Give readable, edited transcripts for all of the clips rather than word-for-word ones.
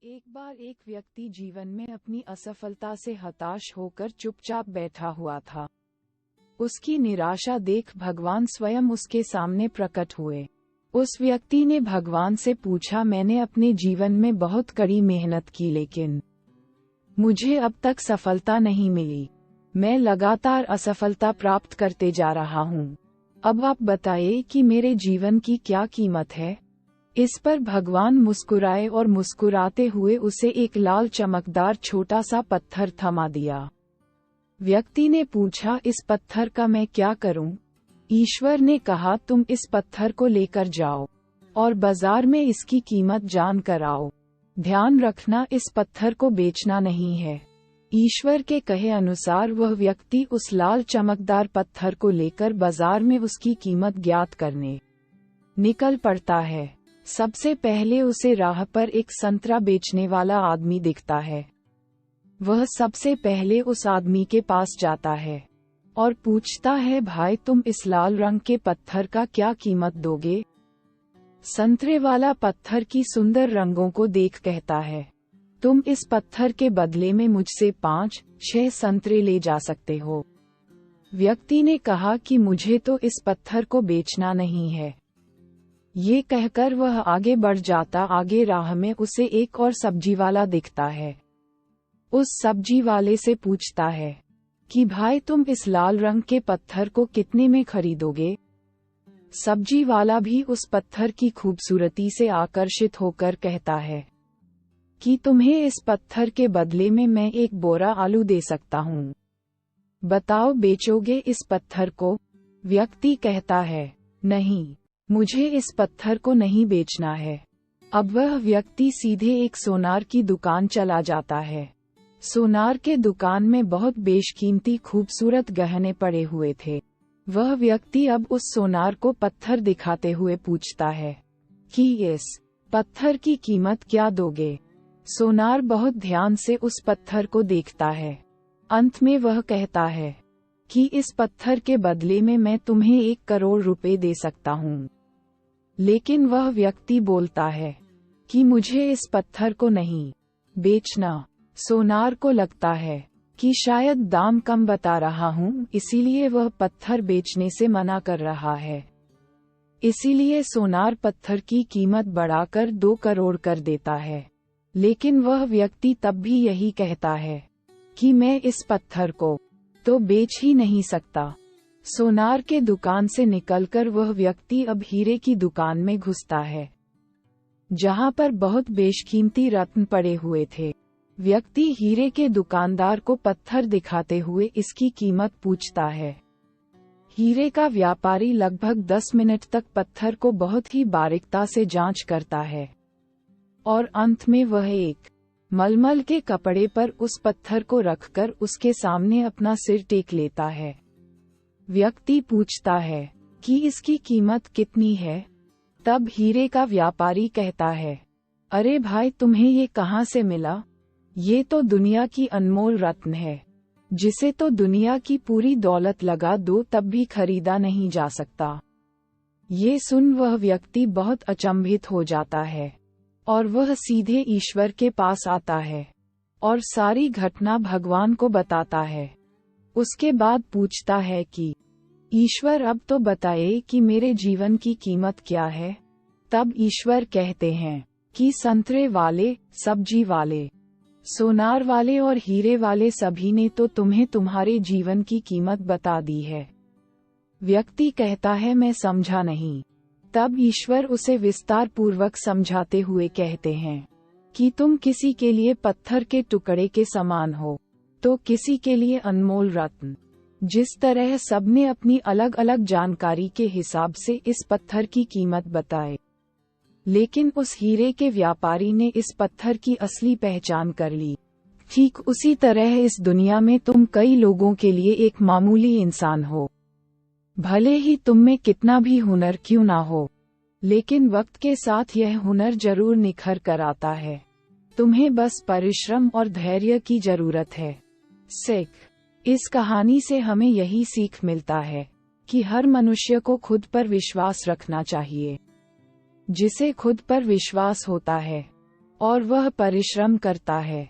एक बार एक व्यक्ति जीवन में अपनी असफलता से हताश होकर चुपचाप बैठा हुआ था। उसकी निराशा देख भगवान स्वयं उसके सामने प्रकट हुए। उस व्यक्ति ने भगवान से पूछा, मैंने अपने जीवन में बहुत कड़ी मेहनत की लेकिन मुझे अब तक सफलता नहीं मिली। मैं लगातार असफलता प्राप्त करते जा रहा हूँ। अब आप बताइए कि मेरे जीवन की क्या कीमत है। इस पर भगवान मुस्कुराए और मुस्कुराते हुए उसे एक लाल चमकदार छोटा सा पत्थर थमा दिया। व्यक्ति ने पूछा, इस पत्थर का मैं क्या करूं? ईश्वर ने कहा, तुम इस पत्थर को लेकर जाओ और बाजार में इसकी कीमत जान कर आओ। ध्यान रखना, इस पत्थर को बेचना नहीं है। ईश्वर के कहे अनुसार वह व्यक्ति उस लाल चमकदार पत्थर को लेकर बाजार में उसकी कीमत ज्ञात करने निकल पड़ता है। सबसे पहले उसे राह पर एक संतरा बेचने वाला आदमी दिखता है। वह सबसे पहले उस आदमी के पास जाता है और पूछता है, भाई तुम इस लाल रंग के पत्थर का क्या कीमत दोगे? संतरे वाला पत्थर की सुंदर रंगों को देख कहता है, तुम इस पत्थर के बदले में मुझसे 5-6 संतरे ले जा सकते हो। व्यक्ति ने कहा कि मुझे तो इस पत्थर को बेचना नहीं है। ये कहकर वह आगे बढ़ जाता। आगे राह में उसे एक और सब्जी वाला दिखता है। उस सब्जी वाले से पूछता है कि भाई तुम इस लाल रंग के पत्थर को कितने में खरीदोगे? सब्जी वाला भी उस पत्थर की खूबसूरती से आकर्षित होकर कहता है कि तुम्हें इस पत्थर के बदले में मैं एक बोरा आलू दे सकता हूँ। बताओ, बेचोगे इस पत्थर को? व्यक्ति कहता है, नहीं, मुझे इस पत्थर को नहीं बेचना है। अब वह व्यक्ति सीधे एक सोनार की दुकान चला जाता है। सोनार के दुकान में बहुत बेशकीमती खूबसूरत गहने पड़े हुए थे। वह व्यक्ति अब उस सोनार को पत्थर दिखाते हुए पूछता है कि इस पत्थर की कीमत क्या दोगे? सोनार बहुत ध्यान से उस पत्थर को देखता है। अंत में वह कहता है कि इस पत्थर के बदले में मैं तुम्हें 1 करोड़ रुपए दे सकता हूँ। लेकिन वह व्यक्ति बोलता है कि मुझे इस पत्थर को नहीं बेचना। सोनार को लगता है कि शायद दाम कम बता रहा हूँ, इसीलिए वह पत्थर बेचने से मना कर रहा है। इसीलिए सोनार पत्थर की कीमत बढ़ाकर 2 करोड़ कर देता है। लेकिन वह व्यक्ति तब भी यही कहता है कि मैं इस पत्थर को तो बेच ही नहीं सकता। सोनार के दुकान से निकलकर वह व्यक्ति अब हीरे की दुकान में घुसता है, जहां पर बहुत बेशकीमती रत्न पड़े हुए थे। व्यक्ति हीरे के दुकानदार को पत्थर दिखाते हुए इसकी कीमत पूछता है। हीरे का व्यापारी लगभग 10 मिनट तक पत्थर को बहुत ही बारीकता से जांच करता है और अंत में वह एक मलमल के कपड़े पर उस पत्थर को रखकर उसके सामने अपना सिर टेक लेता है। व्यक्ति पूछता है कि इसकी कीमत कितनी है? तब हीरे का व्यापारी कहता है, अरे भाई, तुम्हें ये कहाँ से मिला? ये तो दुनिया की अनमोल रत्न है, जिसे तो दुनिया की पूरी दौलत लगा दो तब भी खरीदा नहीं जा सकता। ये सुन वह व्यक्ति बहुत अचंभित हो जाता है और वह सीधे ईश्वर के पास आता है और सारी घटना भगवान को बताता है। उसके बाद पूछता है कि ईश्वर, अब तो बताइए कि मेरे जीवन की कीमत क्या है? तब ईश्वर कहते हैं कि संतरे वाले, सब्जी वाले, सोनार वाले और हीरे वाले सभी ने तो तुम्हें तुम्हारे जीवन की कीमत बता दी है। व्यक्ति कहता है, मैं समझा नहीं। तब ईश्वर उसे विस्तार पूर्वक समझाते हुए कहते हैं कि तुम किसी के लिए पत्थर के टुकड़े के समान हो तो किसी के लिए अनमोल रत्न। जिस तरह सबने अपनी अलग अलग जानकारी के हिसाब से इस पत्थर की कीमत बताई, लेकिन उस हीरे के व्यापारी ने इस पत्थर की असली पहचान कर ली। ठीक उसी तरह इस दुनिया में तुम कई लोगों के लिए एक मामूली इंसान हो। भले ही तुम में कितना भी हुनर क्यों ना हो, लेकिन वक्त के साथ यह हुनर जरूर निखर कर आता है। तुम्हें बस परिश्रम और धैर्य की जरूरत है। सीख, इस कहानी से हमें यही सीख मिलता है कि हर मनुष्य को खुद पर विश्वास रखना चाहिए। जिसे खुद पर विश्वास होता है और वह परिश्रम करता है,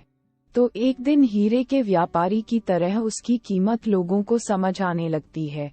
तो एक दिन हीरे के व्यापारी की तरह उसकी कीमत लोगों को समझ आने लगती है।